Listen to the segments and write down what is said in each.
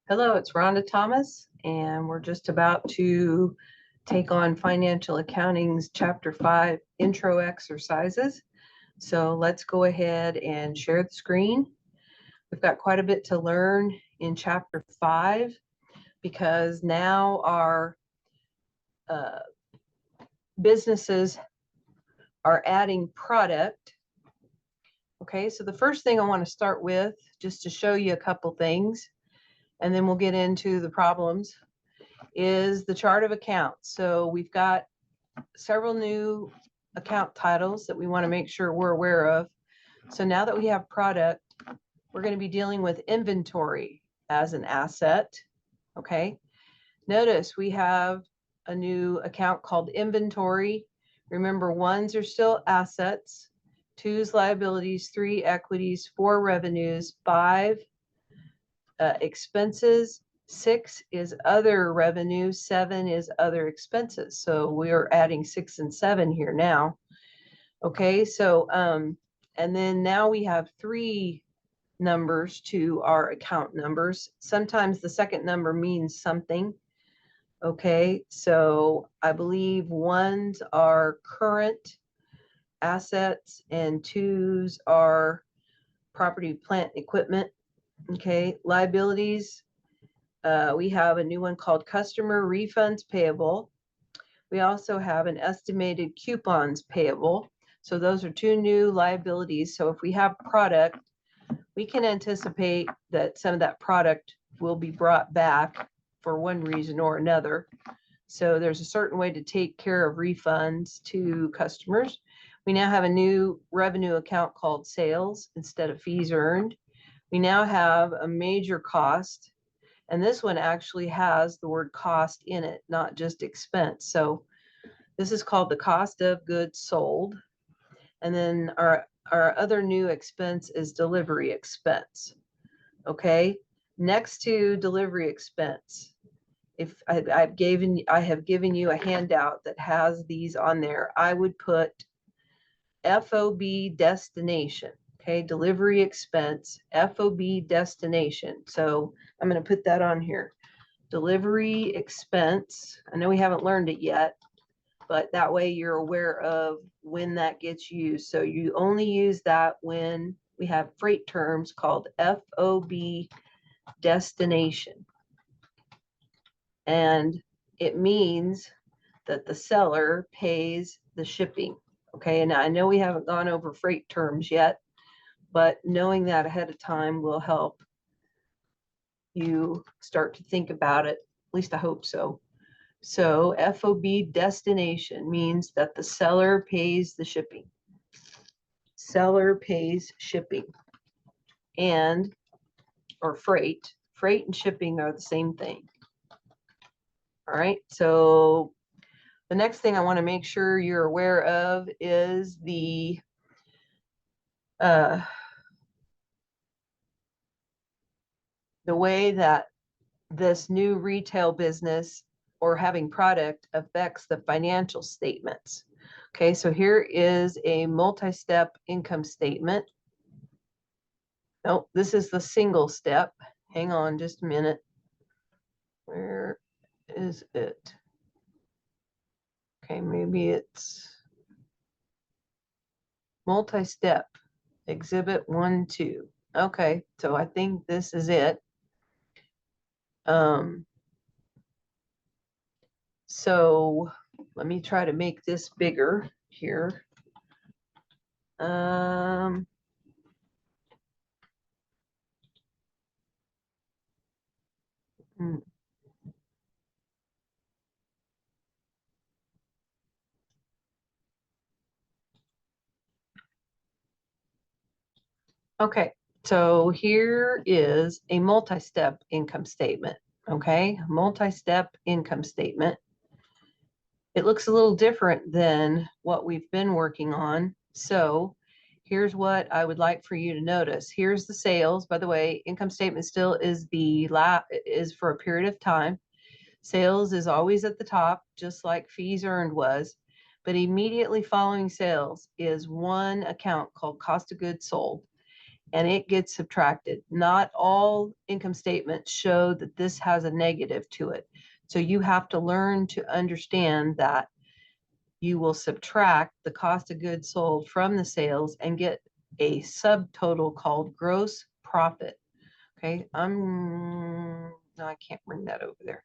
Hello, it's Rhonda Thomas, and we're just about to take on Financial Accounting's Chapter 5 intro exercises. So let's go ahead and share the screen. We've got quite a bit to learn in Chapter 5 because now our businesses are adding product. Okay, so the first thing I want to start with, just to show you a couple things, and then we'll get into the problems, is the chart of accounts. So we've got several new account titles that we want to make sure we're aware of. So now that we have product, we're going to be dealing with inventory as an asset. Okay. Notice we have a new account called inventory. Remember, 1s are still assets, 2s liabilities, 3 equities, 4 revenues, 5 expenses, 6 is other revenue, 7 is other expenses. So we are adding 6 and 7 here now. Okay, so and then now we have 3 numbers to our account numbers. Sometimes the second number means something. Okay, so I believe 1s are current assets and 2s are property, plant, equipment. Okay, liabilities. We have a new one called customer refunds payable. We also have an estimated coupons payable. So those are 2 new liabilities. So if we have product, we can anticipate that some of that product will be brought back for one reason or another. So there's a certain way to take care of refunds to customers. We now have a new revenue account called sales instead of fees earned. We now have a major cost, and this one actually has the word cost in it, not just expense. So this is called the cost of goods sold. And then our other new expense is delivery expense. Okay, next to delivery expense, if I have given you a handout that has these on there, I would put FOB destination. Okay, delivery expense, FOB destination. So I'm going to put that on here. Delivery expense. I know we haven't learned it yet, but that way you're aware of when that gets used. So you only use that when we have freight terms called FOB destination. And it means that the seller pays the shipping. Okay, and I know we haven't gone over freight terms yet, but knowing that ahead of time will help you start to think about it. At least I hope so. So FOB destination means that the seller pays the shipping. Seller pays shipping and or freight. Freight and shipping are the same thing. All right. So the next thing I want to make sure you're aware of is the way that this new retail business or having product affects the financial statements. Okay, so here is a multi-step income statement. No, this is the single step. Hang on just a minute. Where is it? Okay, maybe it's multi-step, exhibit 1, 2. Okay, so I think this is it. So let me try to make this bigger here. Okay, so here is a multi-step income statement. Okay, multi-step income statement. It looks a little different than what we've been working on. So here's what I would like for you to notice. Here's the sales. By the way, income statement still is for a period of time. Sales is always at the top, just like fees earned was. But immediately following sales is one account called cost of goods sold. and it gets subtracted. Not all income statements show that this has a negative to it. So you have to learn to understand that you will subtract the cost of goods sold from the sales and get a subtotal called gross profit. Okay, no, I can't bring that over there.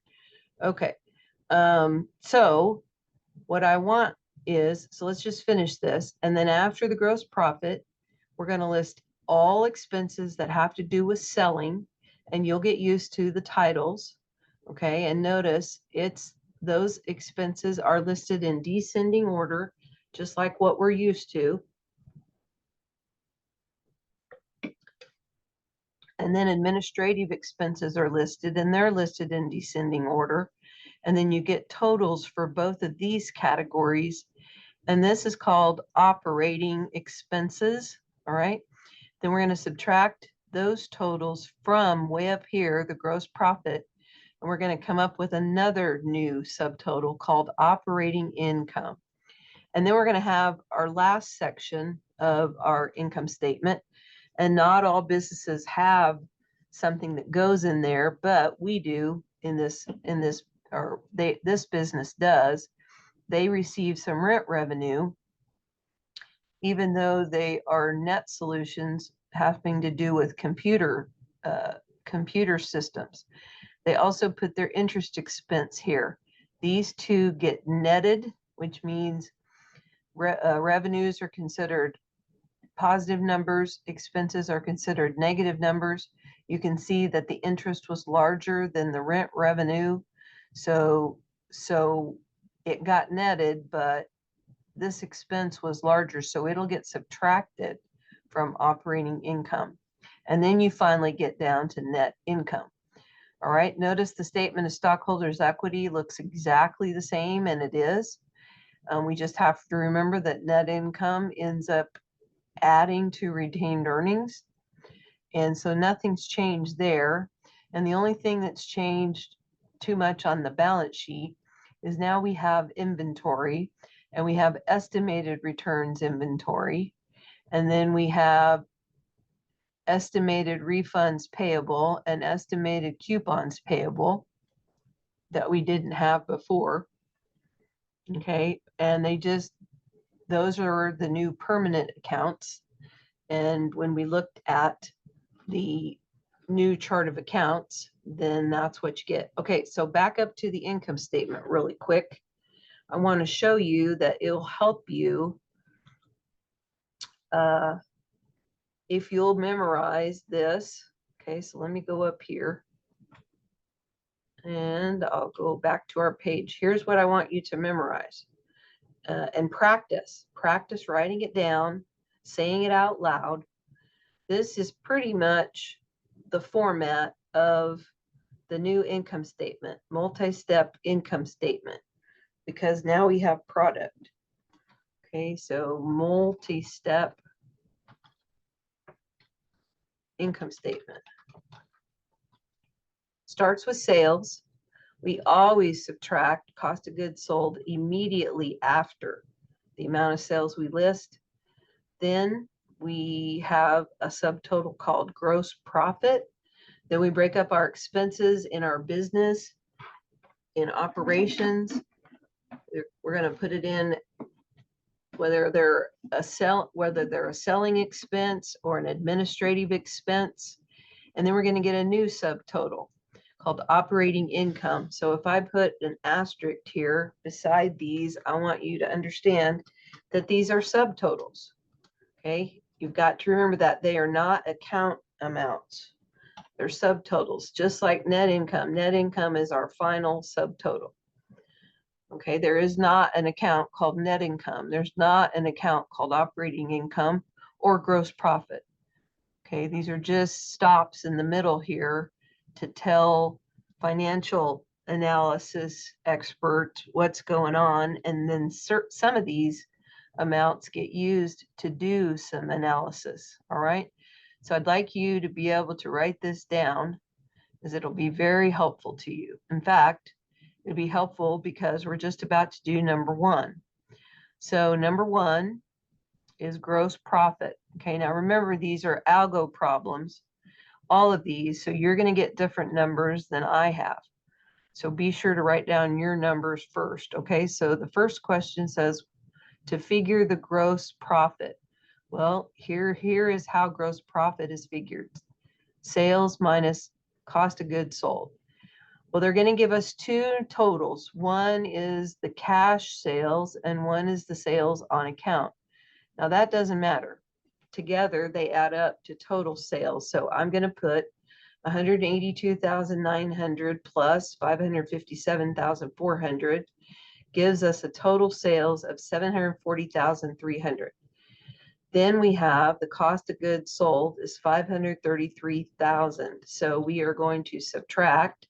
Okay, so what I want is, so let's just finish this. And then after the gross profit, we're going to list all expenses that have to do with selling, and you'll get used to the titles. Okay, and notice those expenses are listed in descending order, just like what we're used to. And then administrative expenses are listed, and they're listed in descending order. And then you get totals for both of these categories. And this is called operating expenses. All right. Then we're going to subtract those totals from way up here, the gross profit. And we're going to come up with another new subtotal called operating income. And then we're going to have our last section of our income statement. And not all businesses have something that goes in there, but we do this business does. They receive some rent revenue, even though they are net solutions having to do with computer systems. They also put their interest expense here. These two get netted, which means revenues are considered positive numbers, expenses are considered negative numbers. You can see that the interest was larger than the rent revenue. So it got netted, but this expense was larger, so it'll get subtracted from operating income. And then you finally get down to net income. All right, notice the statement of stockholders' equity looks exactly the same, and it is. We just have to remember that net income ends up adding to retained earnings. And so nothing's changed there. And the only thing that's changed too much on the balance sheet is now we have inventory, and we have estimated returns inventory. And then we have estimated refunds payable and estimated coupons payable that we didn't have before. Okay, and those are the new permanent accounts. And when we looked at the new chart of accounts, then that's what you get. Okay, so back up to the income statement really quick. I want to show you that it'll help you if you'll memorize this. Okay, so let me go up here and I'll go back to our page. Here's what I want you to memorize and practice. Practice writing it down, saying it out loud. This is pretty much the format of the new income statement, multi-step income statement, because now we have product. Okay, so multi-step income statement. Starts with sales. We always subtract cost of goods sold immediately after the amount of sales we list. Then we have a subtotal called gross profit. Then we break up our expenses in our business, in operations. We're going to put it in whether they're a selling expense or an administrative expense. And then we're going to get a new subtotal called operating income. So if I put an asterisk here beside these, I want you to understand that these are subtotals. Okay, you've got to remember that they are not account amounts. They're subtotals, just like net income. Net income is our final subtotal. Okay, there is not an account called net income. There's not an account called operating income or gross profit. Okay, these are just stops in the middle here to tell financial analysis expert what's going on. And then some of these amounts get used to do some analysis. All right. So I'd like you to be able to write this down, as it'll be very helpful to you. In fact, it'll be helpful because we're just about to do number one. So number one is gross profit. Okay, now remember, these are algo problems, all of these, so you're going to get different numbers than I have. So be sure to write down your numbers first. Okay, so the first question says to figure the gross profit. Well, here is how gross profit is figured. Sales minus cost of goods sold. Well, they're going to give us two totals. One is the cash sales and one is the sales on account. Now that doesn't matter. Together they add up to total sales. So I'm going to put 182,900 plus 557,400 gives us a total sales of 740,300. Then we have the cost of goods sold is 533,000. So we are going to subtract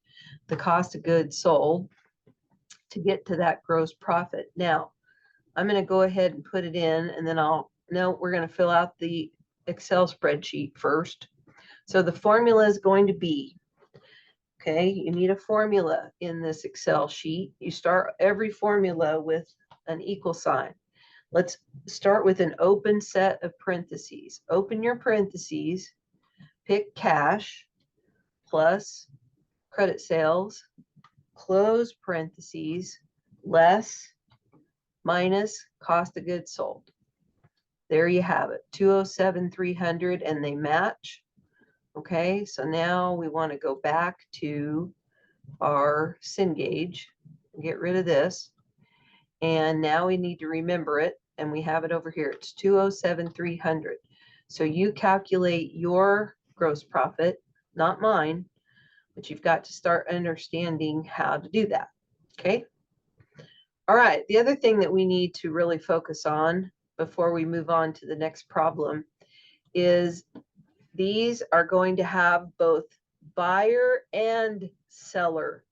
the cost of goods sold to get to that gross profit. Now, I'm going to go ahead and put it in, and then we're going to fill out the Excel spreadsheet first. So the formula is going to be, okay, you need a formula in this Excel sheet. You start every formula with an equal sign. Let's start with an open set of parentheses. Open your parentheses, pick cash plus credit sales, close parentheses, less minus cost of goods sold. There you have it, 207,300, and they match. Okay, so now we want to go back to our Cengage, get rid of this, and now we need to remember it, and we have it over here. It's 207,300. So you calculate your gross profit, not mine, but you've got to start understanding how to do that. Okay. All right. The other thing that we need to really focus on before we move on to the next problem is these are going to have both buyer and seller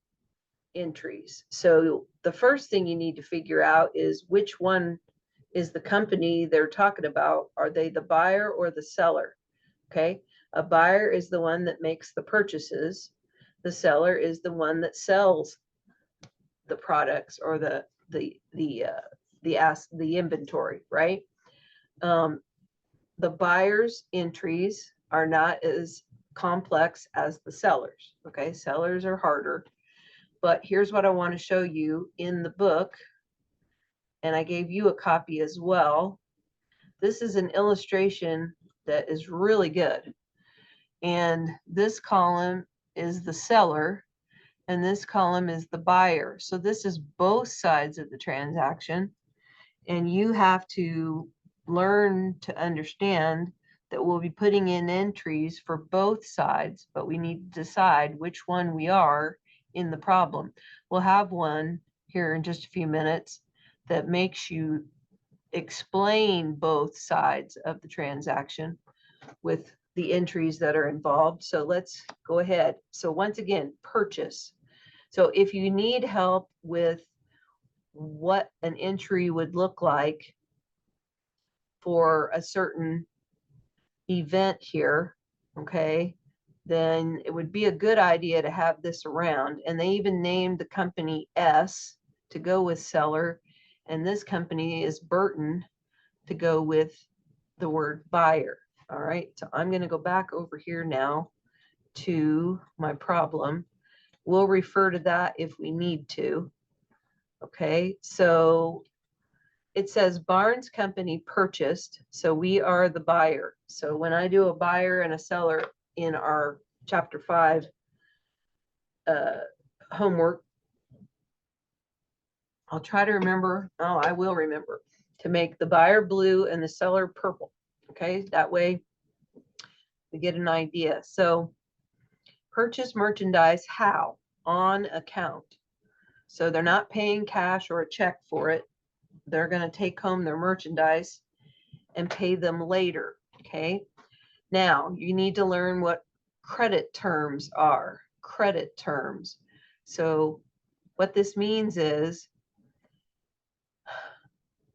entries. So the first thing you need to figure out is which one is the company they're talking about. Are they the buyer or the seller? Okay. A buyer is the one that makes the purchases. The seller is the one that sells the products or the inventory, right? The buyer's entries are not as complex as the sellers. Okay, sellers are harder. But here's what I want to show you in the book, and I gave you a copy as well. This is an illustration that is really good. And this column is the seller, and this column is the buyer. So this is both sides of the transaction, and you have to learn to understand that we'll be putting in entries for both sides, but we need to decide which one we are in the problem. We'll have one here in just a few minutes that makes you explain both sides of the transaction with the entries that are involved. So let's go ahead. So once again, purchase. So if you need help with what an entry would look like for a certain event here, okay, then it would be a good idea to have this around. And they even named the company S to go with seller, and this company is Burton to go with the word buyer. All right, so I'm going to go back over here now to my problem. We'll refer to that if we need to. Okay, so it says Barnes Company purchased, so we are the buyer. So when I do a buyer and a seller in our chapter 5 homework, I'll try to remember, I will remember, to make the buyer blue and the seller purple. Okay, that way we get an idea. So purchase merchandise how? On account. So they're not paying cash or a check for it. They're going to take home their merchandise and pay them later. Okay. Now you need to learn what credit terms are. Credit terms. So what this means is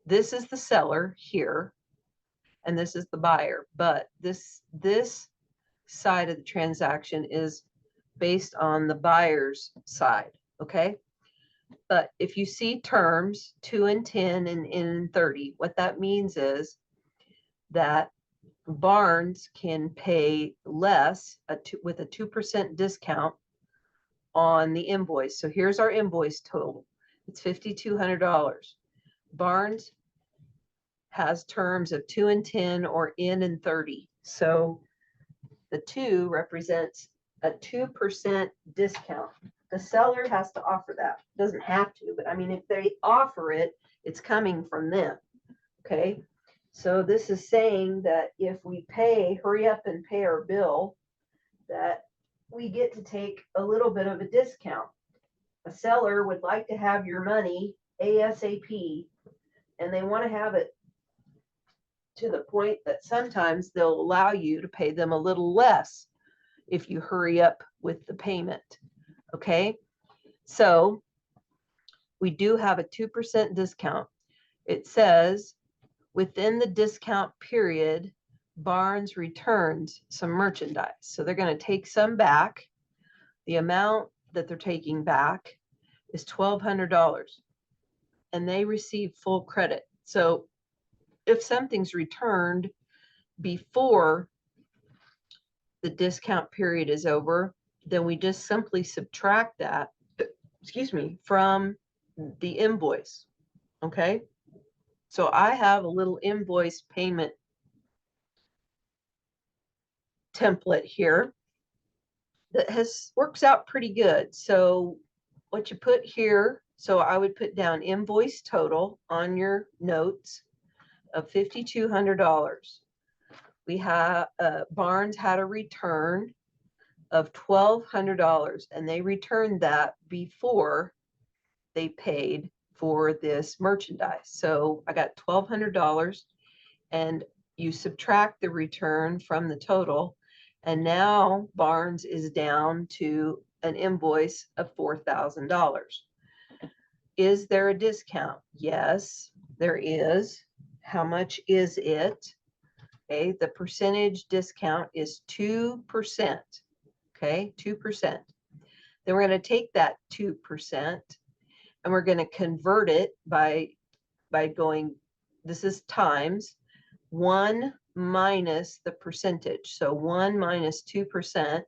this is the seller here and this is the buyer, but this side of the transaction is based on the buyer's side. Okay. But if you see terms 2 and 10 and 30, what that means is that Barnes can pay less with a 2% discount on the invoice. So here's our invoice total. It's $5,200. Barnes has terms of 2 and 10 or in and 30. So the 2 represents a 2% discount. The seller has to offer that. Doesn't have to, but I mean, if they offer it, it's coming from them. Okay. So this is saying that if we hurry up and pay our bill, that we get to take a little bit of a discount. A seller would like to have your money ASAP, and they want to have it to the point that sometimes they'll allow you to pay them a little less if you hurry up with the payment. Okay, so we do have a 2% discount. It says within the discount period, Barnes returns some merchandise. So they're going to take some back. The amount that they're taking back is $1,200, and they receive full credit. So if something's returned before the discount period is over, then we just simply subtract that, from the invoice. Okay. So I have a little invoice payment template here that works out pretty good. So what you put here, so I would put down invoice total on your notes of $5,200. We have Barnes had a return of $1,200, and they returned that before they paid for this merchandise. So I got $1,200, and you subtract the return from the total, and now Barnes is down to an invoice of $4,000. Is there a discount? Yes, there is. How much is it? Okay, the percentage discount is 2%. Okay, 2%. Then we're going to take that 2% and we're going to convert it by going, this is times 1 minus the percentage. So 1 minus 2%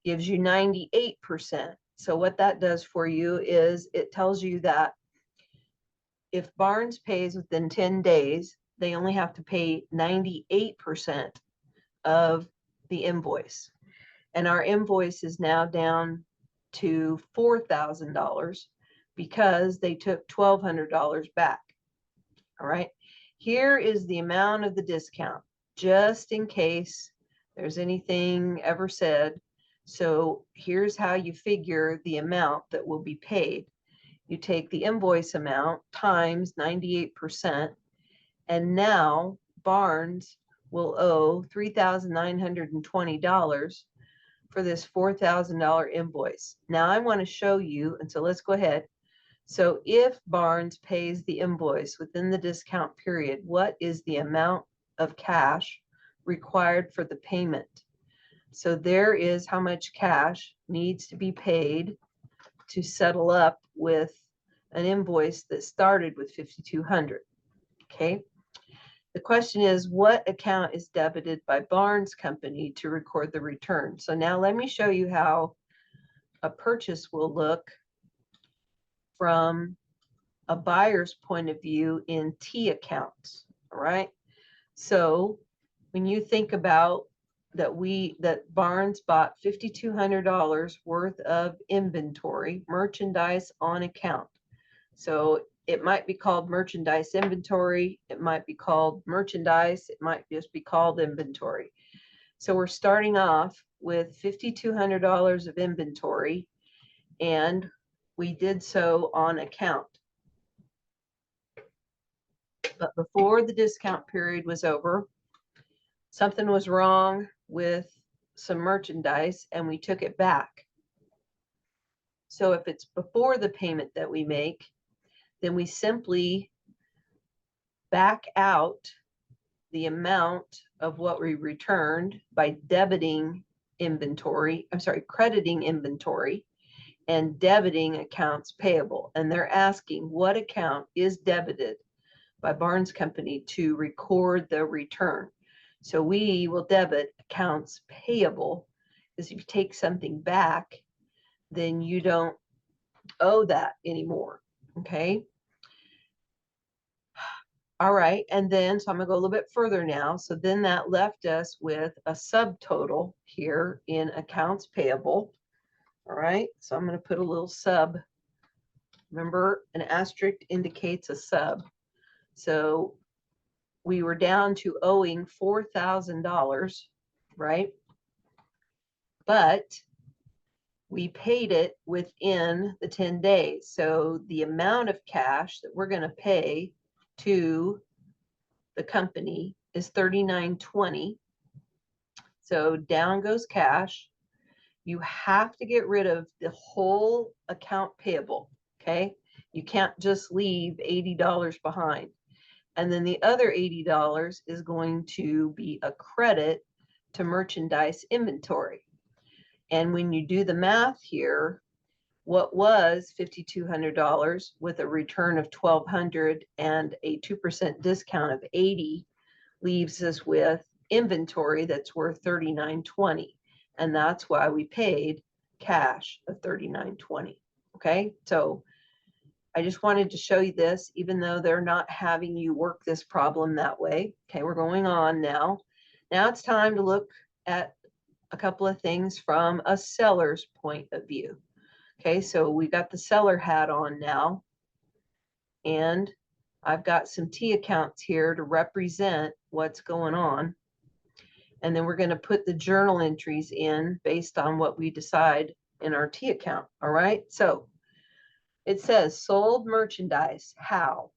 gives you 98%. So what that does for you is it tells you that if Barnes pays within 10 days, they only have to pay 98% of the invoice. And our invoice is now down to $4,000 because they took $1,200 back. All right. Here is the amount of the discount, just in case there's anything ever said. So here's how you figure the amount that will be paid. You take the invoice amount times 98%, and now Barnes will owe $3,920 for this $4,000 invoice. Now I want to show you, and so let's go ahead. So if Barnes pays the invoice within the discount period, what is the amount of cash required for the payment? So there is how much cash needs to be paid to settle up with an invoice that started with $5,200. Okay. The question is, what account is debited by Barnes Company to record the return? So now let me show you how a purchase will look from a buyer's point of view in T accounts. All right. So when you think about that Barnes bought $5,200 worth of inventory, merchandise on account. So it might be called merchandise inventory. It might be called merchandise. It might just be called inventory. So we're starting off with $5,200 of inventory, and we did so on account. But before the discount period was over, something was wrong with some merchandise and we took it back. So if it's before the payment that we make, then we simply back out the amount of what we returned by crediting inventory and debiting accounts payable. And they're asking what account is debited by Barnes Company to record the return. So we will debit accounts payable, because if you take something back, then you don't owe that anymore. Okay. All right. And then, so I'm going to go a little bit further now. So then that left us with a subtotal here in accounts payable. All right. So I'm going to put a little sub. Remember, an asterisk indicates a sub. So we were down to owing $4,000, right? But we paid it within the 10 days. So the amount of cash that we're going to pay to the company is $39.20. So down goes cash. You have to get rid of the whole account payable. Okay. You can't just leave $80 behind. And then the other $80 is going to be a credit to merchandise inventory. And when you do the math here, what was $5,200 with a return of $1,200 and a 2% discount of $80 leaves us with inventory that's worth $39.20. And that's why we paid cash of $39.20. Okay, so I just wanted to show you this, even though they're not having you work this problem that way. Okay, we're going on now. Now it's time to look at a couple of things from a seller's point of view. Okay, so we got the seller hat on now, and I've got some T accounts here to represent what's going on. And then we're going to put the journal entries in based on what we decide in our T account. All right, so it says sold merchandise. How?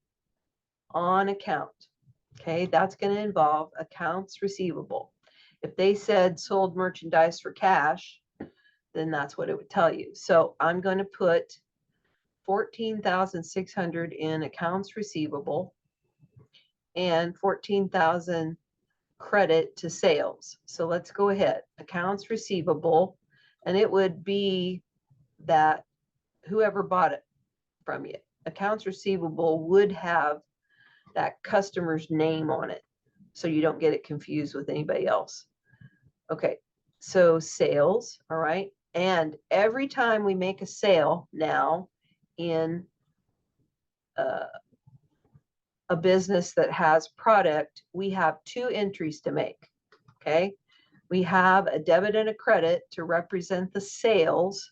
On account. Okay, that's going to involve accounts receivable. If they said sold merchandise for cash, then that's what it would tell you. So I'm going to put 14,600 in accounts receivable and 14,000 credit to sales. So let's go ahead. Accounts receivable, and it would be that whoever bought it from you. Accounts receivable would have that customer's name on it, so you don't get it confused with anybody else. Okay, so sales, all right. And every time we make a sale now in a business that has product, we have two entries to make. Okay, we have a debit and a credit to represent the sales,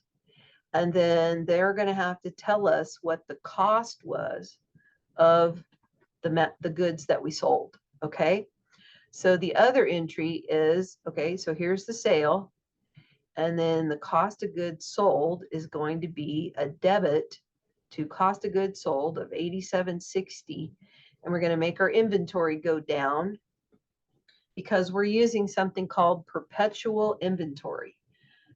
and then they're going to have to tell us what the cost was of the goods that we sold. Okay, so the other entry is, okay, so here's the sale, and then the cost of goods sold is going to be a debit to cost of goods sold of $87.60, and we're going to make our inventory go down because we're using something called perpetual inventory.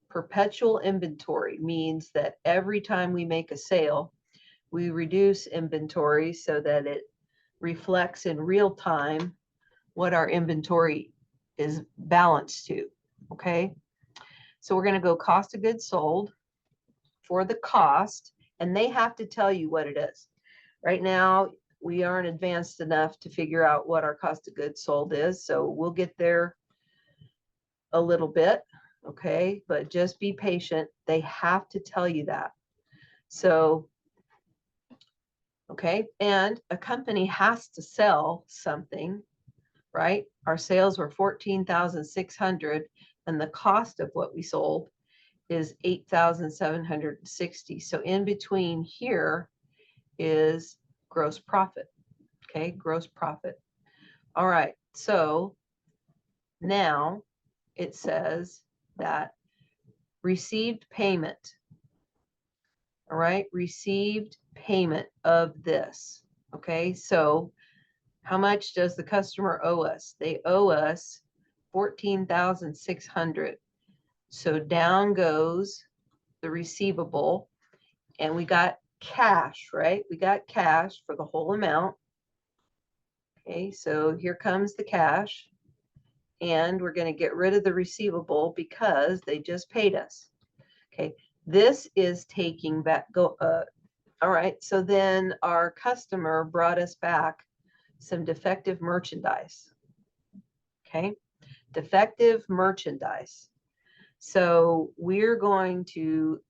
Perpetual inventory means that every time we make a sale, we reduce inventory so that it reflects in real time what our inventory is balanced to. Okay, so we're going to go cost of goods sold for the cost, and they have to tell you what it is. Right now, we aren't advanced enough to figure out what our cost of goods sold is, so we'll get there a little bit. Okay, but just be patient. They have to tell you that. So, okay, and a company has to sell something, right? Our sales were 14,600, and the cost of what we sold is 8,760. So in between here is gross profit. Okay, gross profit. All right, so now it says that received payment. All right, received payment of this. Okay, so how much does the customer owe us? They owe us 14,600. So down goes the receivable, and we got cash, right? We got cash for the whole amount. Okay, so here comes the cash, and we're going to get rid of the receivable because they just paid us. Okay, this is taking back, all right, so then our customer brought us back some defective merchandise. Okay, defective merchandise. So we're going to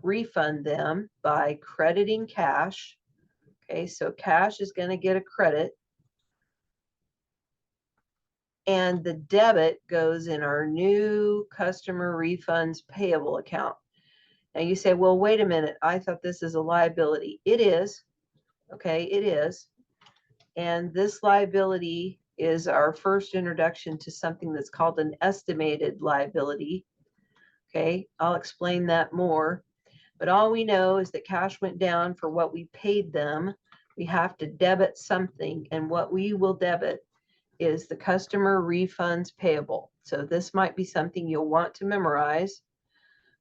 refund them by crediting cash. Okay, so cash is going to get a credit, and the debit goes in our new customer refunds payable account. Now you say, well, wait a minute, I thought this is a liability. It is. Okay, it is. And this liability is our first introduction to something that's called an estimated liability. Okay, I'll explain that more. But all we know is that cash went down for what we paid them. We have to debit something, and what we will debit is the customer refunds payable. So this might be something you'll want to memorize.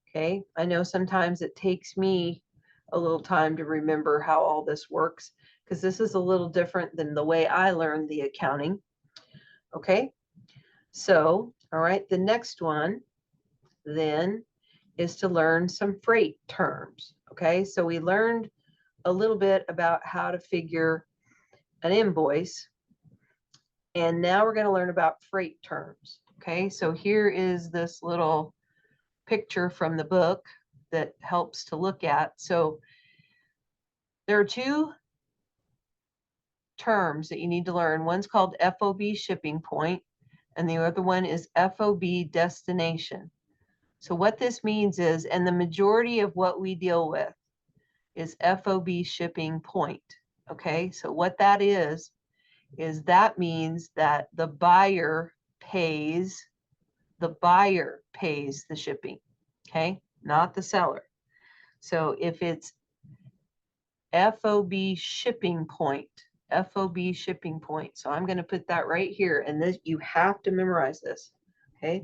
Okay, I know sometimes it takes me a little time to remember how all this works, because this is a little different than the way I learned the accounting. Okay, so, all right, the next one then is to learn some freight terms. Okay, so we learned a little bit about how to figure an invoice, and now we're going to learn about freight terms. Okay, so here is this little picture from the book that helps to look at. So there are two terms that you need to learn. One's called FOB shipping point, and the other one is FOB destination. So what this means is, and the majority of what we deal with is FOB shipping point. Okay, so what that is that means that the buyer pays the shipping. Okay, not the seller. So if it's FOB shipping point, FOB shipping point. So I'm going to put that right here, and this, you have to memorize this. Okay,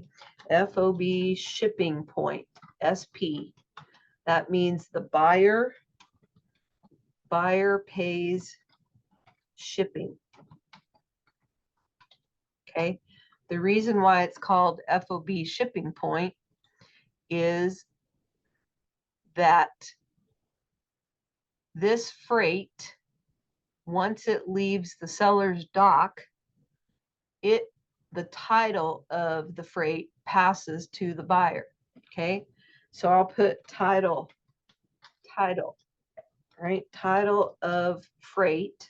FOB shipping point, SP. That means the buyer pays shipping. Okay, the reason why it's called FOB shipping point is that this freight, once it leaves the seller's dock, the title of the freight passes to the buyer. Okay, so I'll put title, right? Title of freight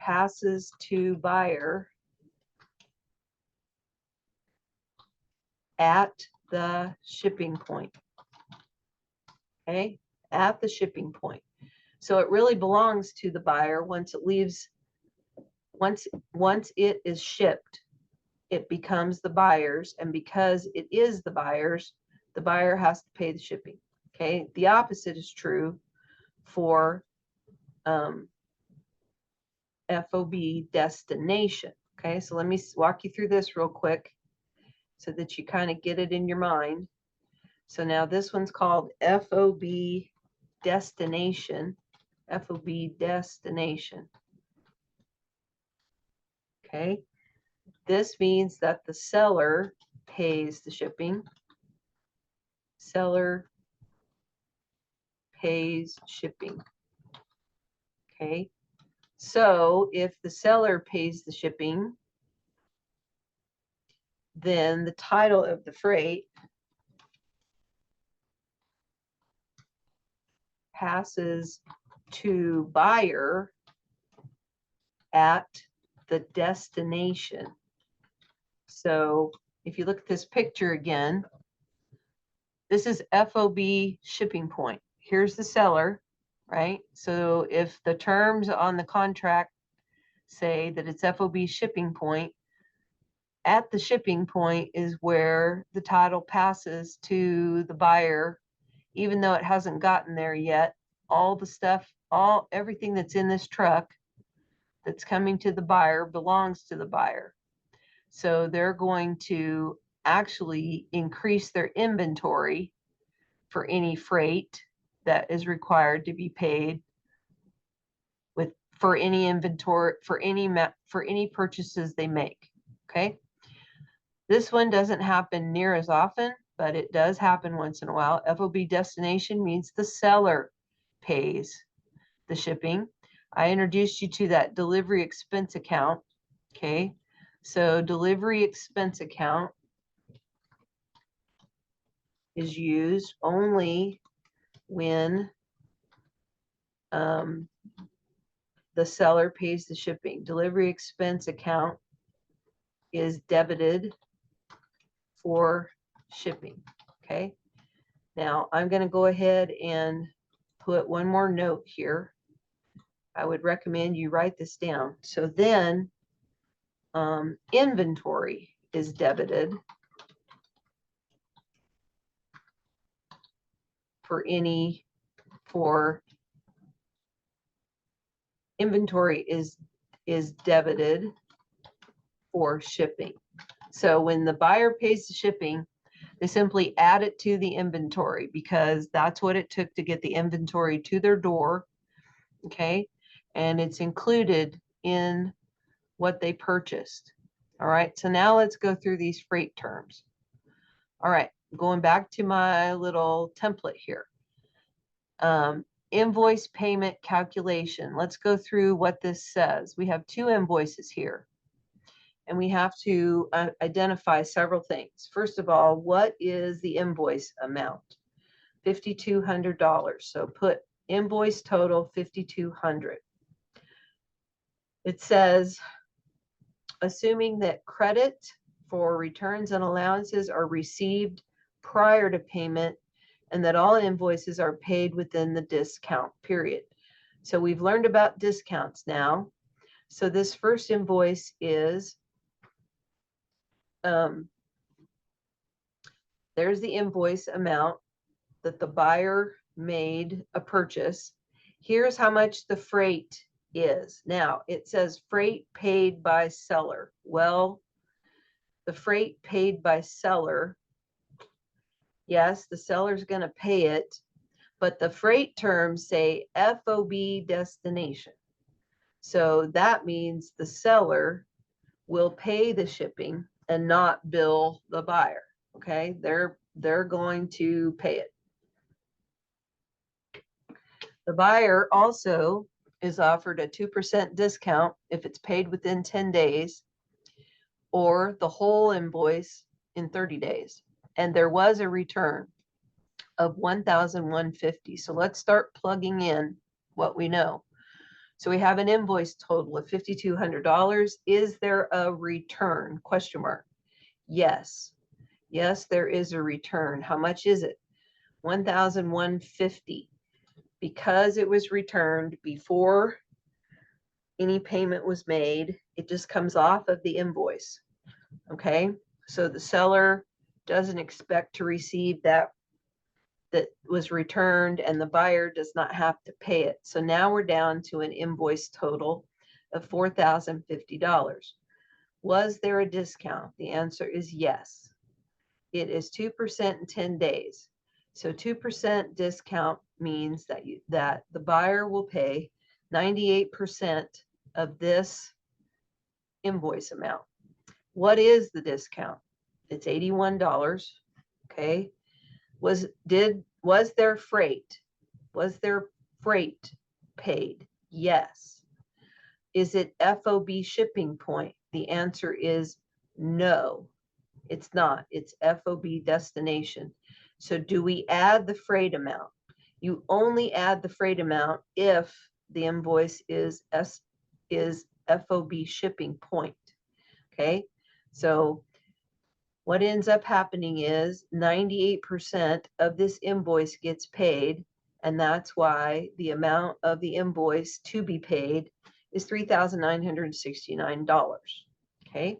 passes to buyer at the shipping point. Okay, at the shipping point. So it really belongs to the buyer once it leaves. Once it is shipped, it becomes the buyer's, and because it is the buyer's, the buyer has to pay the shipping. Okay, the opposite is true for FOB destination. Okay, so let me walk you through this real quick so that you kind of get it in your mind. So now this one's called FOB destination. FOB destination. Okay, this means that the seller pays the shipping. Seller pays shipping. Okay, so if the seller pays the shipping, then the title of the freight passes to buyer at the destination. So if you look at this picture again, this is FOB shipping point. Here's the seller, right? So if the terms on the contract say that it's FOB shipping point, at the shipping point is where the title passes to the buyer, even though it hasn't gotten there yet. All the stuff, everything that's in this truck that's coming to the buyer belongs to the buyer. So they're going to actually increase their inventory for any freight that is required to be paid for any inventory, for any purchases they make. Okay, this one doesn't happen near as often, but it does happen once in a while. FOB destination means the seller pays the shipping. I introduced you to that delivery expense account. Okay. So delivery expense account is used only when the seller pays the shipping. Delivery expense account is debited for shipping. Okay. Now I'm going to go ahead and put one more note here. I would recommend you write this down. So then inventory is debited for inventory is debited for shipping. So when the buyer pays the shipping, they simply add it to the inventory because that's what it took to get the inventory to their door. Okay. And it's included in what they purchased. All right. So now let's go through these freight terms. All right. Going back to my little template here. Invoice payment calculation. Let's go through what this says. We have two invoices here. And we have to identify several things. First of all, what is the invoice amount? $5,200. So put invoice total $5,200. It says, assuming that credit for returns and allowances are received prior to payment and that all invoices are paid within the discount period. So we've learned about discounts now. So this first invoice is there's the invoice amount that the buyer made a purchase. Here's how much the freight is. Now it says freight paid by seller. Well, the freight paid by seller, yes, the seller's going to pay it, but the freight terms say FOB destination. So that means the seller will pay the shipping and not bill the buyer. Okay, they're going to pay it. The buyer also is offered a 2% discount if it's paid within 10 days or the whole invoice in 30 days. And there was a return of $1,150. So let's start plugging in what we know. So we have an invoice total of $5,200. Is there a return? Question mark. Yes. Yes, there is a return. How much is it? $1,150. Because it was returned before any payment was made, it just comes off of the invoice. Okay, so the seller doesn't expect to receive that was returned, and the buyer does not have to pay it. So now we're down to an invoice total of $4,050. Was there a discount? The answer is yes. It is 2% in 10 days. So 2% discount means that the buyer will pay 98% of this invoice amount. What is the discount? It's $81. Okay. Was there freight? Was there freight paid? Yes. Is it FOB shipping point? The answer is no. It's not. It's FOB destination. So do we add the freight amount? You only add the freight amount if the invoice is FOB shipping point. Okay. So what ends up happening is 98% of this invoice gets paid, and that's why the amount of the invoice to be paid is $3,969. Okay.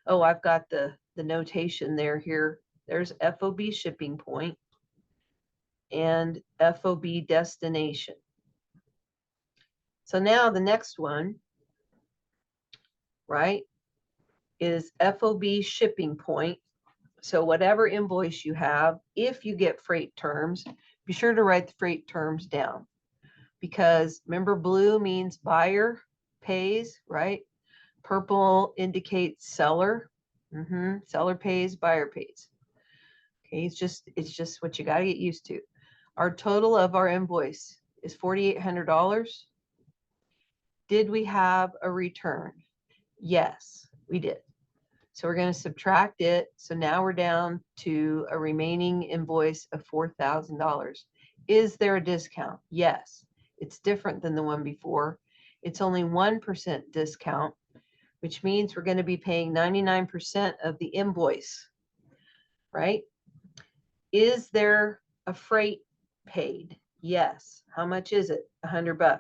Oh, I've got the notation there here. There's FOB shipping point and FOB destination. So now the next one, right, is FOB shipping point. So whatever invoice you have, if you get freight terms, be sure to write the freight terms down, because remember, blue means buyer pays, right? Purple indicates seller. Seller pays, buyer pays. Okay, it's just what you got to get used to. Our total of our invoice is $4,800. Did we have a return? Yes, we did. So we're going to subtract it. So now we're down to a remaining invoice of $4,000. Is there a discount? Yes. It's different than the one before. It's only 1% discount, which means we're going to be paying 99% of the invoice, right? Is there a freight paid? Yes. How much is it? $100.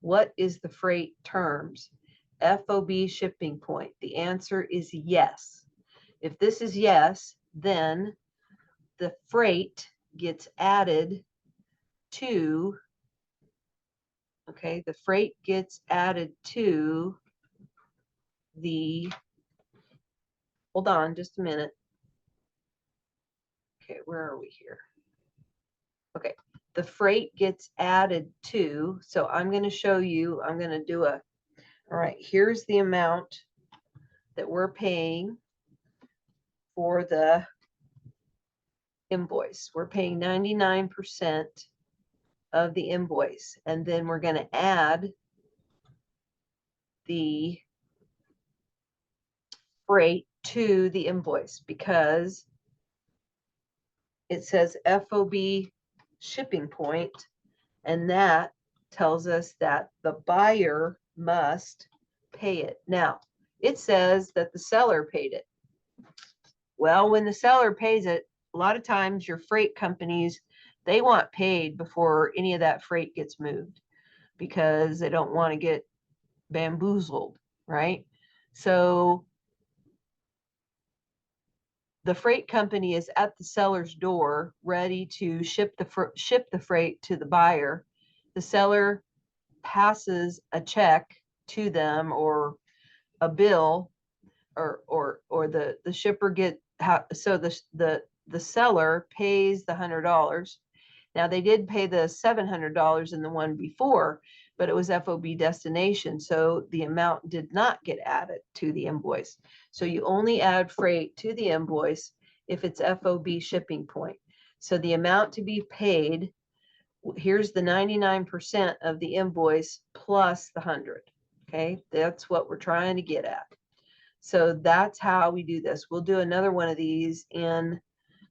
What is the freight terms? FOB shipping point. The answer is yes. If this is yes, then the freight gets added to, okay, the freight gets added to the, hold on just a minute. Okay, where are we here? Okay, the freight gets added to, so I'm going to show you, I'm going to do a, all right, here's the amount that we're paying for the invoice. We're paying 99% of the invoice, and then we're going to add the freight to the invoice because it says FOB shipping point, and that tells us that the buyer must pay it. Now, it says that the seller paid it. Well, when the seller pays it, a lot of times your freight companies, they want paid before any of that freight gets moved because they don't want to get bamboozled, right? So the freight company is at the seller's door ready to ship the freight to the buyer. The seller passes a check to them or a bill, or the shipper so the seller pays the $100. Now they did pay the $700 in the one before, but it was FOB destination, so the amount did not get added to the invoice. So you only add freight to the invoice if it's FOB shipping point. So the amount to be paid, here's the 99% of the invoice plus the 100. Okay, that's what we're trying to get at. So that's how we do this. We'll do another one of these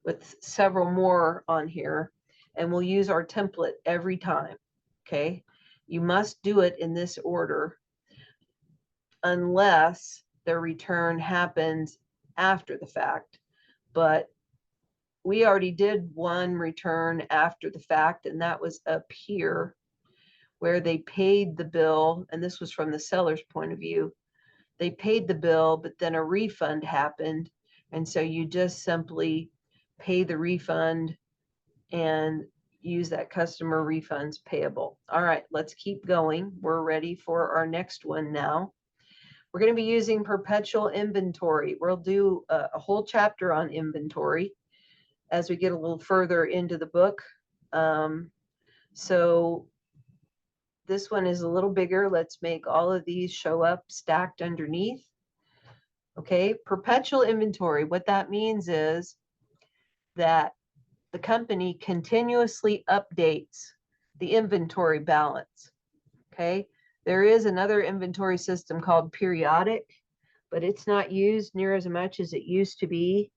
with several more on here, and we'll use our template every time. Okay, you must do it in this order unless the return happens after the fact. But we already did one return after the fact, and that was up here where they paid the bill, and this was from the seller's point of view. They paid the bill, but then a refund happened, and so you just simply pay the refund and use that customer refunds payable. All right, let's keep going. We're ready for our next one now. We're going to be using perpetual inventory. We'll do a whole chapter on inventory as we get a little further into the book. So this one is a little bigger. Let's make all of these show up stacked underneath. Okay, perpetual inventory. What that means is that the company continuously updates the inventory balance. Okay, there is another inventory system called periodic, but it's not used near as much as it used to be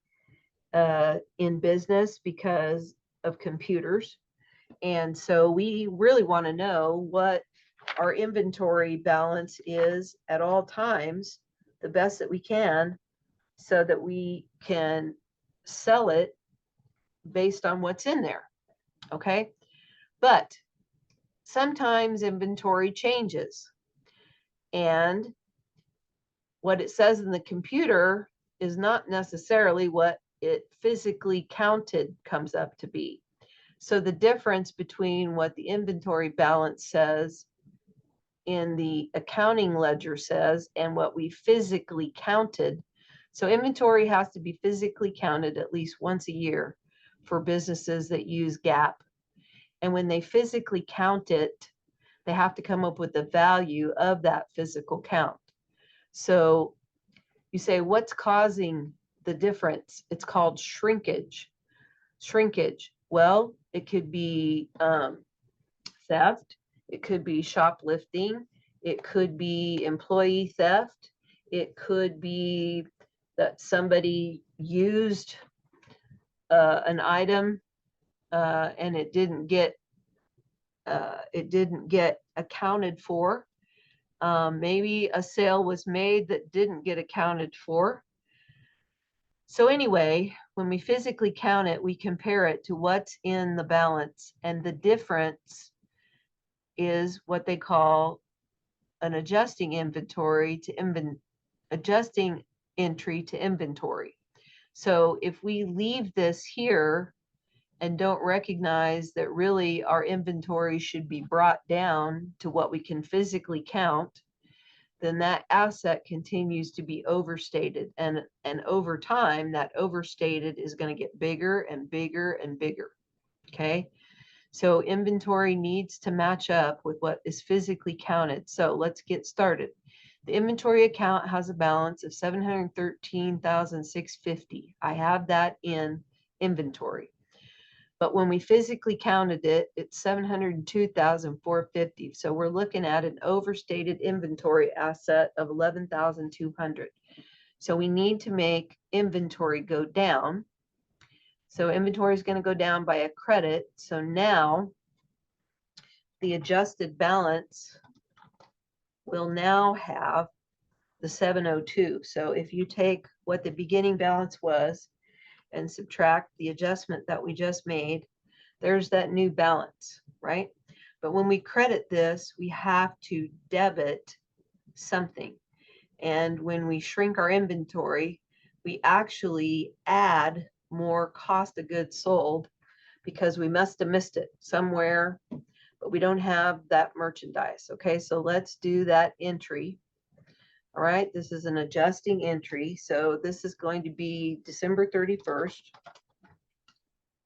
in business because of computers. And so we really want to know what our inventory balance is at all times, the best that we can, so that we can sell it based on what's in there. Okay, but sometimes inventory changes, and what it says in the computer is not necessarily what it physically counted comes up to be. So the difference between what the inventory balance says in the accounting ledger says and what we physically counted. So inventory has to be physically counted at least once a year for businesses that use GAAP. And when they physically count it, they have to come up with the value of that physical count. So you say, what's causing the difference? It's called shrinkage. Shrinkage. Well, it could be theft. It could be shoplifting. It could be employee theft. It could be that somebody used an item and it didn't get accounted for. Maybe a sale was made that didn't get accounted for. So anyway, when we physically count it, we compare it to what's in the balance, and the difference is what they call an adjusting inventory to adjusting entry to inventory. So if we leave this here and don't recognize that really our inventory should be brought down to what we can physically count, then that asset continues to be overstated. And over time, that overstated is going to get bigger and bigger and bigger. Okay. So inventory needs to match up with what is physically counted. So let's get started. The inventory account has a balance of $713,650. I have that in inventory. But when we physically counted it, it's $702,450. So we're looking at an overstated inventory asset of $11,200. So we need to make inventory go down. So inventory is going to go down by a credit. So now the adjusted balance will now have the 702. So if you take what the beginning balance was and subtract the adjustment that we just made, there's that new balance, right? But when we credit this, we have to debit something. And when we shrink our inventory, we actually add more cost of goods sold because we must have missed it somewhere, but we don't have that merchandise. Okay, so let's do that entry. All right, this is an adjusting entry. So this is going to be December 31st.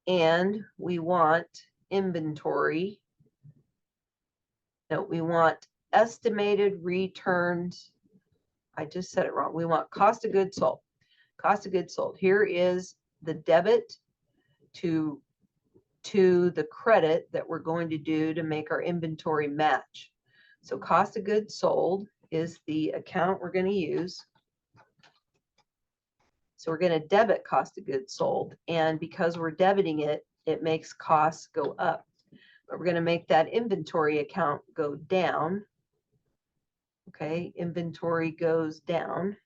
And we want inventory. No, we want estimated returns. I just said it wrong. We want cost of goods sold. Cost of goods sold. Here is the debit to the credit that we're going to do to make our inventory match. So cost of goods sold is the account we're going to use. So we're going to debit cost of goods sold. And because we're debiting it, it makes costs go up. But we're going to make that inventory account go down. Okay, inventory goes down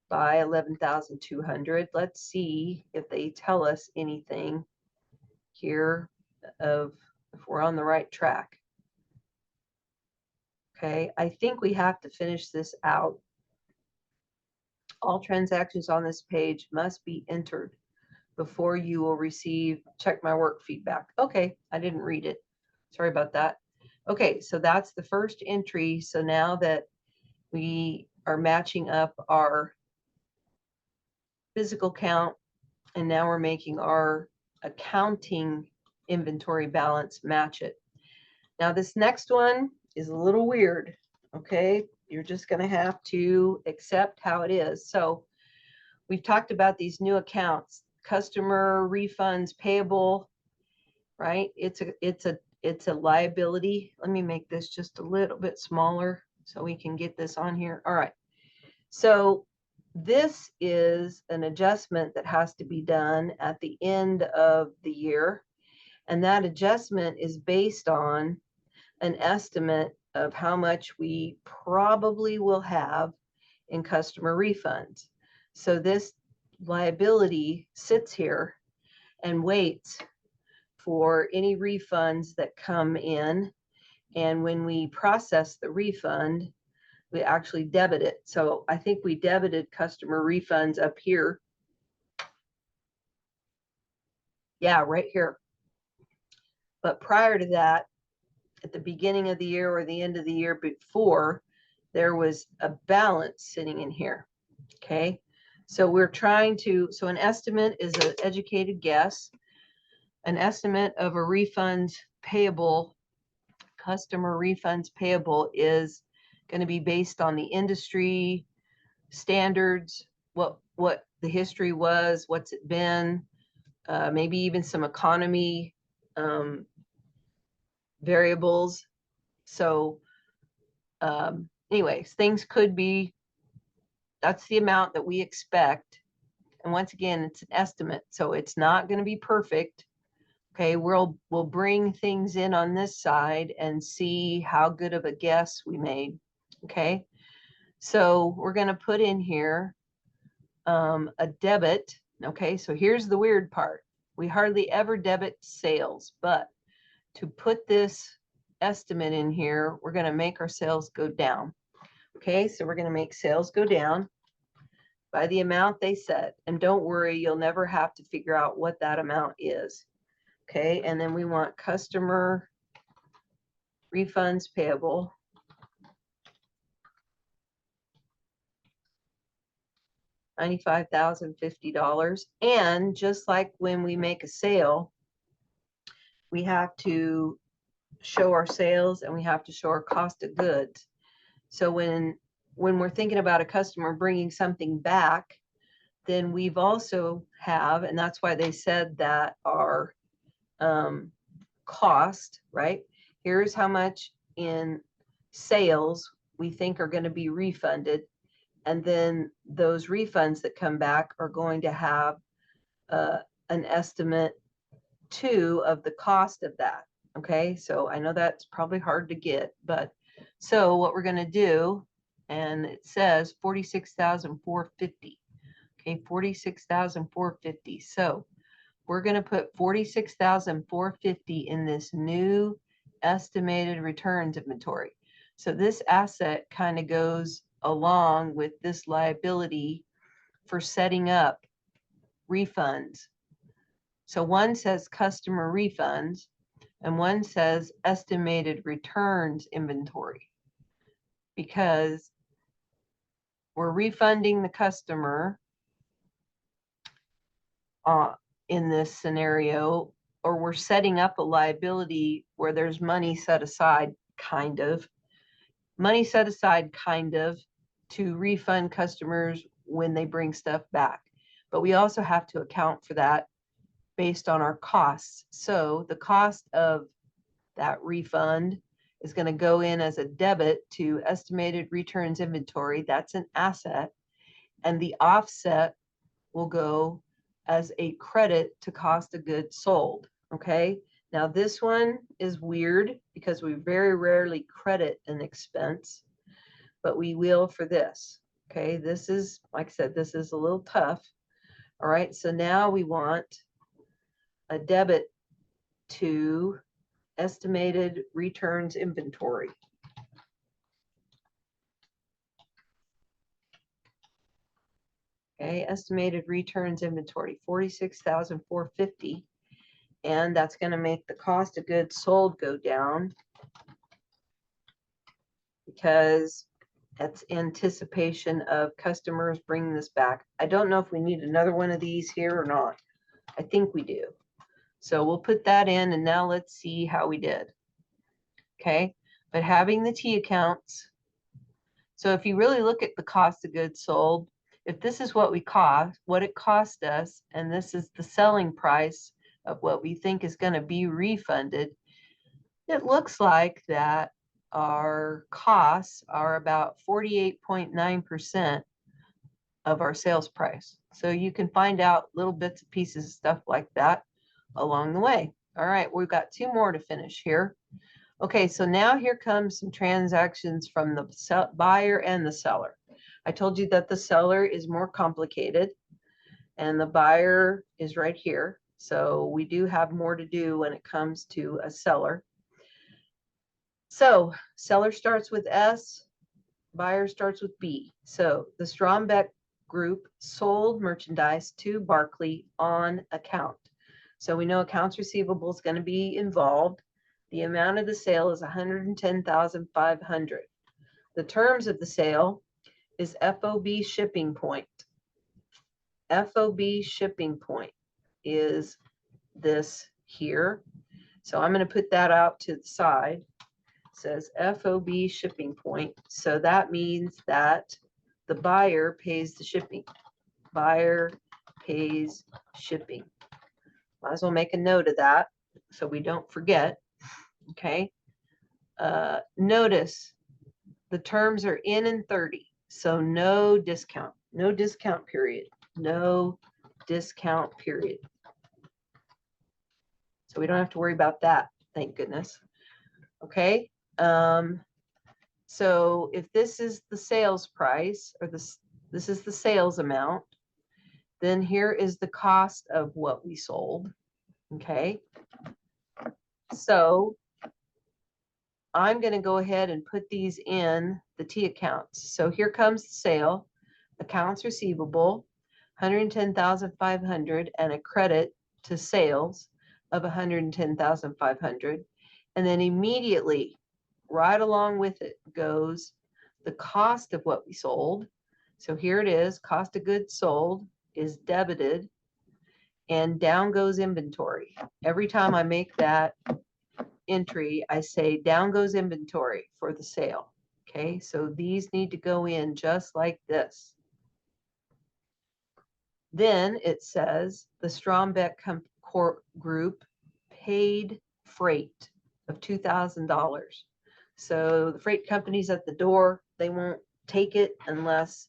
by 11,200. Let's see if they tell us anything here of if we're on the right track. Okay, I think we have to finish this out. All transactions on this page must be entered before you will receive check my work feedback. Okay, I didn't read it. Sorry about that. Okay, so that's the first entry. So now that we are matching up our physical count, and now we're making our accounting inventory balance match it. Now this next one is a little weird. Okay, you're just going to have to accept how it is. So we've talked about these new accounts, customer refunds payable, right? It's a liability. Let me make this just a little bit smaller so we can get this on here. All right. So this is an adjustment that has to be done at the end of the year. And that adjustment is based on an estimate of how much we probably will have in customer refunds. So this liability sits here and waits for any refunds that come in. And when we process the refund, we actually debit it. So I think we debited customer refunds up here. Yeah, right here. But prior to that, at the beginning of the year or the end of the year before, there was a balance sitting in here. Okay. So we're trying to, so an estimate is an educated guess. An estimate of a refunds payable, customer refunds payable, is going to be based on the industry standards, what the history was, what's it been, maybe even some economy variables. So anyways, things could be, that's the amount that we expect. And once again, it's an estimate, so it's not going to be perfect. Okay, we'll bring things in on this side and see how good of a guess we made. Okay, so we're going to put in here a debit. Okay, so here's the weird part. We hardly ever debit sales, but to put this estimate in here, we're going to make our sales go down. Okay, so we're going to make sales go down by the amount they set. And don't worry, you'll never have to figure out what that amount is. Okay, and then we want customer refunds payable. $95,050. And just like when we make a sale, we have to show our sales and we have to show our cost of goods. So when we're thinking about a customer bringing something back, then we've also have, and that's why they said that our cost, right? Here's how much in sales we think are going to be refunded. And then those refunds that come back are going to have an estimate too of the cost of that. Okay, so I know that's probably hard to get, but so what we're going to do, and it says 46,450. Okay, 46,450. So we're going to put 46,450 in this new estimated returns inventory. So this asset kind of goes along with this liability for setting up refunds. So one says customer refunds and one says estimated returns inventory, because we're refunding the customer in this scenario, or we're setting up a liability where there's money set aside, kind of to refund customers when they bring stuff back. But we also have to account for that based on our costs. So the cost of that refund is going to go in as a debit to estimated returns inventory. That's an asset. And the offset will go as a credit to cost of goods sold. Okay. Now this one is weird because we very rarely credit an expense, but we will for this. Okay. This is, like I said, this is a little tough. All right. So now we want a debit to estimated returns inventory. Okay, estimated returns inventory, 46,450. And that's going to make the cost of goods sold go down because that's anticipation of customers bringing this back. I don't know if we need another one of these here or not. I think we do. So we'll put that in, and now let's see how we did. Okay, but having the T accounts. So if you really look at the cost of goods sold, if this is what we cost, what it cost us, and this is the selling price of what we think is going to be refunded, it looks like that our costs are about 48.9% of our sales price. So you can find out little bits and pieces of stuff like that along the way. All right, we've got two more to finish here. Okay, so now here comes some transactions from the buyer and the seller. I told you that the seller is more complicated and the buyer is right here. So we do have more to do when it comes to a seller. So seller starts with S, buyer starts with B. So the Strombeck Group sold merchandise to Barclay on account. So we know accounts receivable is going to be involved. The amount of the sale is $110,500. The terms of the sale is FOB shipping point. FOB shipping point is this here. So I'm going to put that out to the side. It says FOB shipping point. So that means that the buyer pays the shipping. Buyer pays shipping. Might as well make a note of that so we don't forget. Okay. Notice the terms are in and 30. So no discount period, no discount period. So we don't have to worry about that. Thank goodness. Okay. So if this is the sales price, or this is the sales amount, then here is the cost of what we sold. Okay. So I'm going to go ahead and put these in the T accounts. So here comes the sale, accounts receivable, 110,500, and a credit to sales of 110,500. And then immediately, right along with it, goes the cost of what we sold. So here it is, cost of goods sold is debited, and down goes inventory. Every time I make that entry, I say down goes inventory for the sale. Okay, so these need to go in just like this. Then it says the Strombeck Group paid freight of $2,000. So the freight company's at the door. They won't take it unless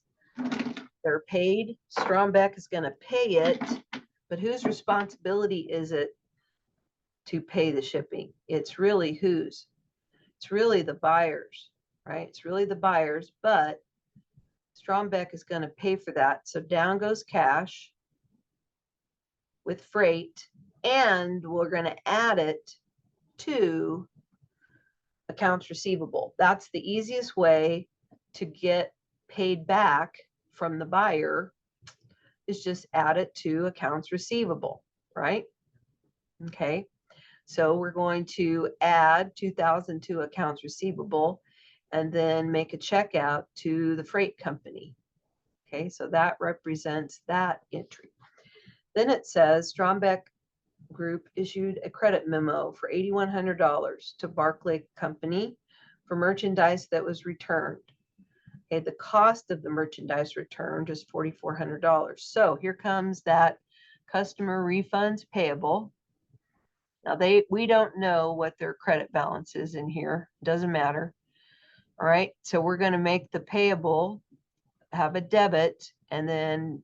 they're paid. Strombeck is going to pay it, but whose responsibility is it to pay the shipping? It's really whose? It's really the buyers, right? It's really the buyers, but Strombeck is going to pay for that. So down goes cash with freight, and we're going to add it to accounts receivable. That's the easiest way to get paid back from the buyer, is just add it to accounts receivable, right? Okay. So we're going to add 2,000 to accounts receivable and then make a check out to the freight company. Okay, so that represents that entry. Then it says Strombeck Group issued a credit memo for $8,100 to Barclay Company for merchandise that was returned. Okay, the cost of the merchandise returned is $4,400. So here comes that customer refunds payable. Now we don't know what their credit balance is in here. Doesn't matter. All right. So we're going to make the payable have a debit, and then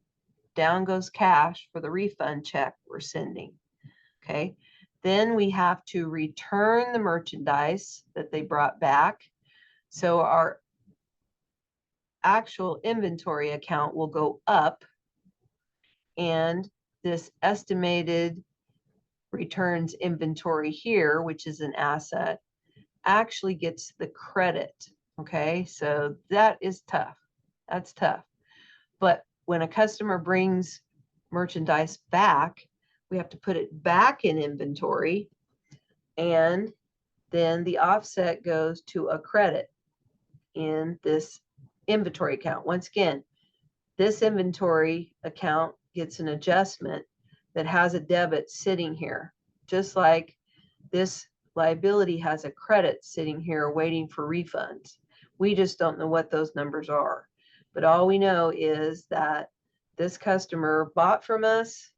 down goes cash for the refund check we're sending. Okay. Then we have to return the merchandise that they brought back. So our actual inventory account will go up, and this estimated returns inventory here, which is an asset, actually gets the credit. Okay, so that is tough. That's tough. But when a customer brings merchandise back, we have to put it back in inventory, and then the offset goes to a credit in this inventory account. Once again, this inventory account gets an adjustment that has a debit sitting here, just like this liability has a credit sitting here waiting for refunds. We just don't know what those numbers are. But all we know is that this customer bought from us,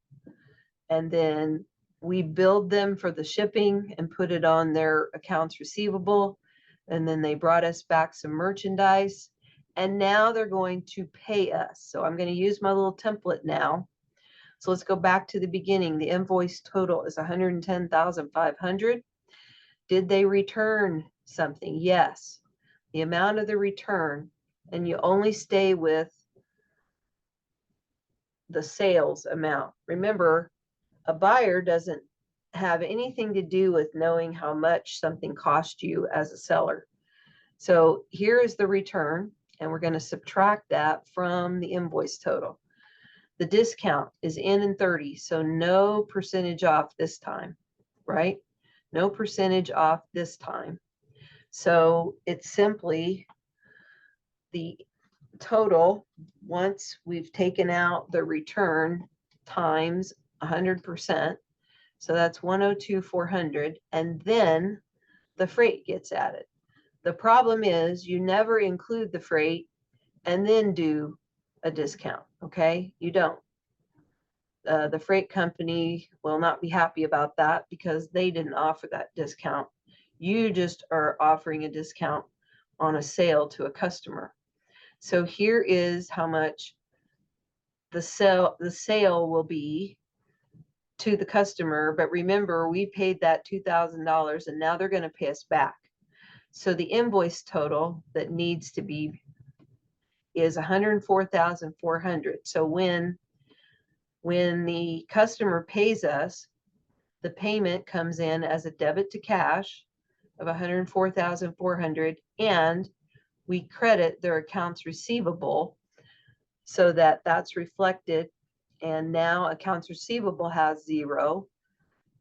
and then we billed them for the shipping and put it on their accounts receivable. And then they brought us back some merchandise, and now they're going to pay us. So I'm going to use my little template now. So let's go back to the beginning. The invoice total is 110,500. Did they return something? Yes. The amount of the return, and you only stay with the sales amount. Remember, a buyer doesn't have anything to do with knowing how much something cost you as a seller. So here is the return, and we're going to subtract that from the invoice total. The discount is in and 30, so no percentage off this time, right? No percentage off this time. So it's simply the total, once we've taken out the return, times 100%. So that's 102,400, and then the freight gets added. The problem is you never include the freight and then do a discount. Okay, you don't. The freight company will not be happy about that because they didn't offer that discount. You just are offering a discount on a sale to a customer. So here is how much the sale will be to the customer. But remember, we paid that $2,000 and now they're going to pay us back. So the invoice total that needs to be is $104,400. So when the customer pays us, the payment comes in as a debit to cash of $104,400, and we credit their accounts receivable so that that's reflected. And now accounts receivable has 0.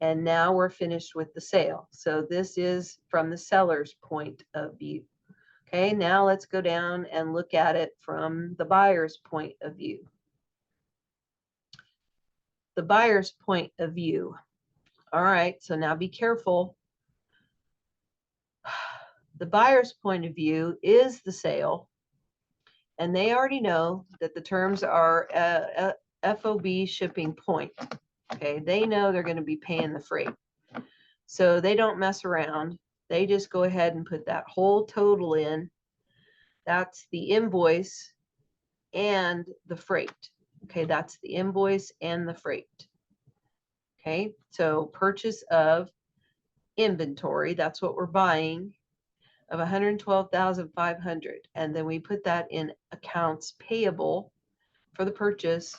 And now we're finished with the sale. So this is from the seller's point of view. Okay, now let's go down and look at it from the buyer's point of view. The buyer's point of view. All right, so now be careful. The buyer's point of view is the sale, and they already know that the terms are FOB shipping point. Okay, they know they're going to be paying the freight. So they don't mess around. They just go ahead and put that whole total in. That's the invoice and the freight. Okay, that's the invoice and the freight. Okay, so purchase of inventory, that's what we're buying, of $112,500. And then we put that in accounts payable for the purchase.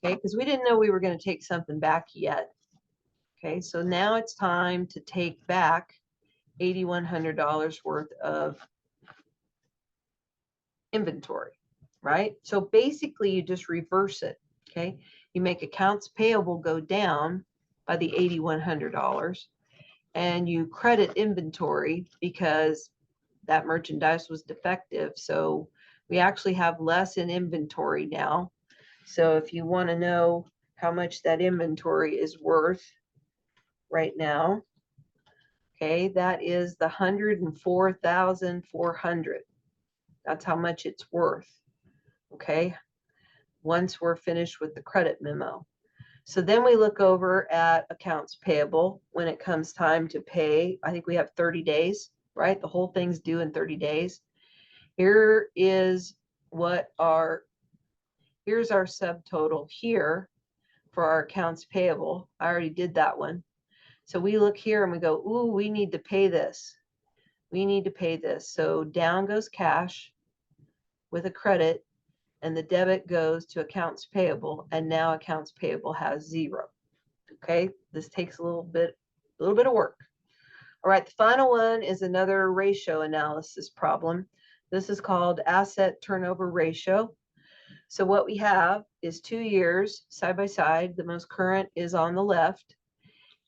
Okay, because we didn't know we were going to take something back yet. Okay, so now it's time to take back $8,100 worth of inventory, right? So basically you just reverse it. Okay, you make accounts payable go down by the $8,100, and you credit inventory because that merchandise was defective. So we actually have less in inventory now. So if you want to know how much that inventory is worth right now, okay, that is the $104,400. That's how much it's worth. Okay, once we're finished with the credit memo. So then we look over at accounts payable when it comes time to pay. I think we have 30 days, right? The whole thing's due in 30 days. Here's our subtotal here for our accounts payable. I already did that one. So we look here and we go, ooh, we need to pay this. We need to pay this. So down goes cash with a credit, and the debit goes to accounts payable, and now accounts payable has 0. Okay, this takes a little bit of work. All right, the final one is another ratio analysis problem. This is called asset turnover ratio. So what we have is 2 years side by side. The most current is on the left,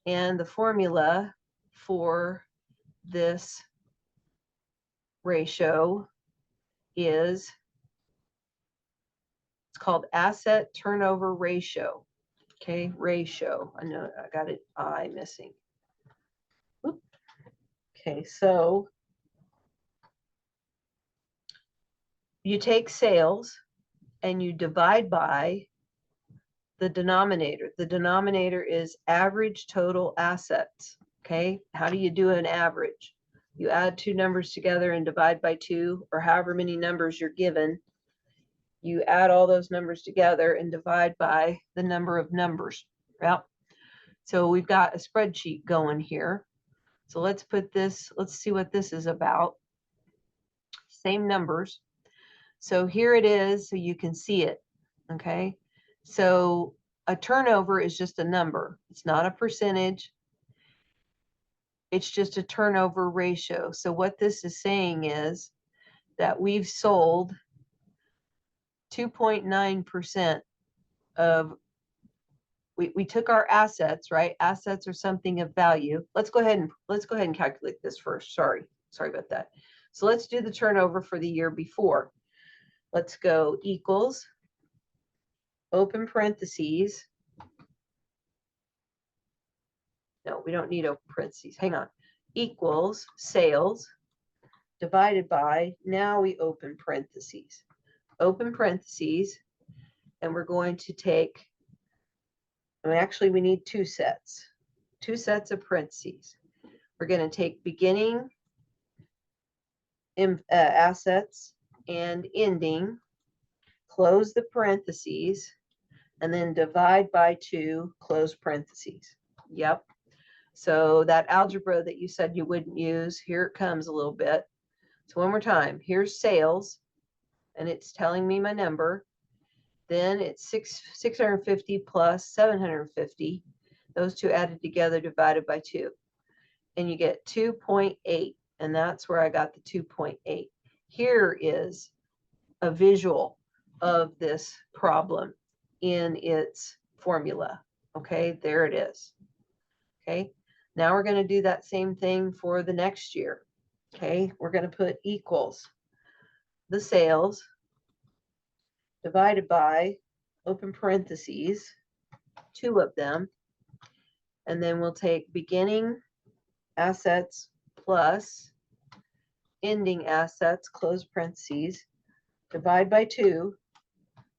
and the formula for this ratio is, it's called asset turnover ratio. Okay, ratio. I know I got an I missing. Oop. Okay, so you take sales and you divide by the denominator. The denominator is average total assets. Okay, how do you do an average? You add 2 numbers together and divide by 2, or however many numbers you're given. You add all those numbers together and divide by the number of numbers. Well, so we've got a spreadsheet going here. So let's see what this is about. Same numbers. So here it is, so you can see it. Okay, so a turnover is just a number. It's not a percentage. It's just a turnover ratio. So what this is saying is that we've sold 2.9% of, we took our assets, right? Assets are something of value. Let's go ahead and calculate this first. Sorry about that. So let's do the turnover for the year before. Let's go equals, open parentheses. No, we don't need open parentheses. Hang on. Equals sales divided by, now we open parentheses. Open parentheses, and we're going to take, and actually we need 2 sets of parentheses. we're going to take beginning assets and ending, close the parentheses, and then divide by 2, close parentheses. Yep. So that algebra that you said you wouldn't use, here it comes a little bit. So one more time, here's sales, and it's telling me my number. Then it's 650 plus 750. Those two added together divided by 2. And you get 2.8. And that's where I got the 2.8. Here is a visual of this problem in its formula. Okay, there it is. Okay, now we're going to do that same thing for the next year. Okay, we're going to put equals the sales divided by, open parentheses, 2 of them, and then we'll take beginning assets plus ending assets, close parentheses, divide by 2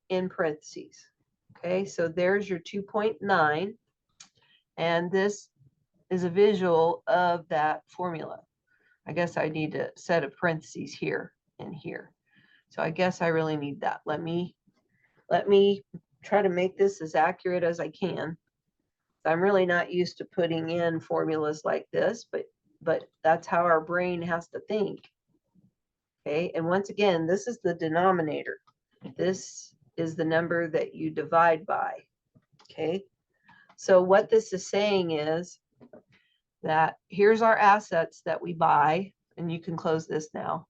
in parentheses. Okay, so there's your 2.9, and this is a visual of that formula. I guess I need to set a parentheses here and here. So I guess I really need that. Let me try to make this as accurate as I can. I'm really not used to putting in formulas like this, but that's how our brain has to think. Okay, and once again, this is the denominator. This is the number that you divide by. Okay, so what this is saying is that here's our assets that we buy, and you can close this now.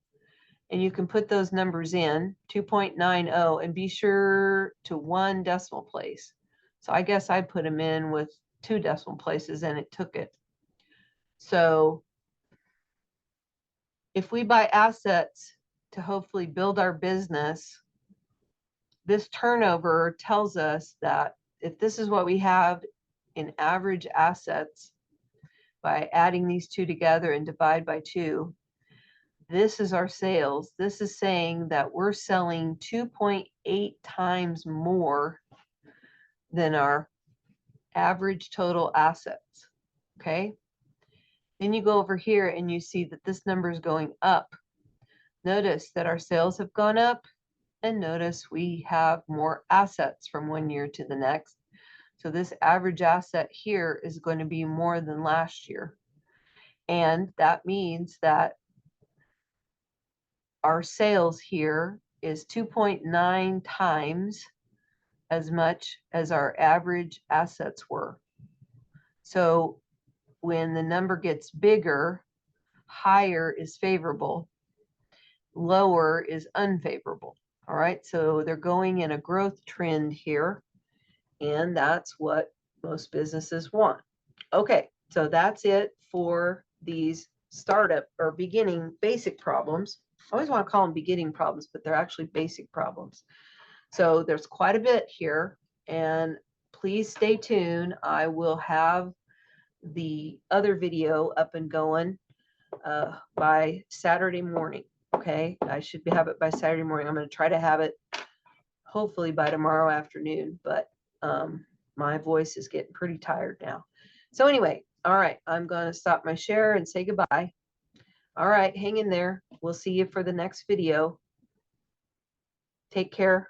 And you can put those numbers in, 2.90, and be sure to 1 decimal place. So I guess I put them in with 2 decimal places, and it took it. So if we buy assets to hopefully build our business, this turnover tells us that if this is what we have in average assets, by adding these 2 together and divide by 2, this is our sales. This is saying that we're selling 2.8 times more than our average total assets. Okay. Then you go over here and you see that this number is going up. Notice that our sales have gone up, and notice we have more assets from one year to the next. So this average asset here is going to be more than last year. And that means that our sales here is 2.9 times as much as our average assets were. So when the number gets bigger, higher is favorable, lower is unfavorable. All right, so they're going in a growth trend here, and that's what most businesses want. Okay, so that's it for these startup or beginning basic problems. I always want to call them beginning problems, but they're actually basic problems. So there's quite a bit here, and please stay tuned. I will have the other video up and going by Saturday morning. Okay, I should have it by Saturday morning. I'm going to try to have it hopefully by tomorrow afternoon, but my voice is getting pretty tired now. So anyway, all right, I'm going to stop my share and say goodbye. All right, hang in there. We'll see you for the next video. Take care.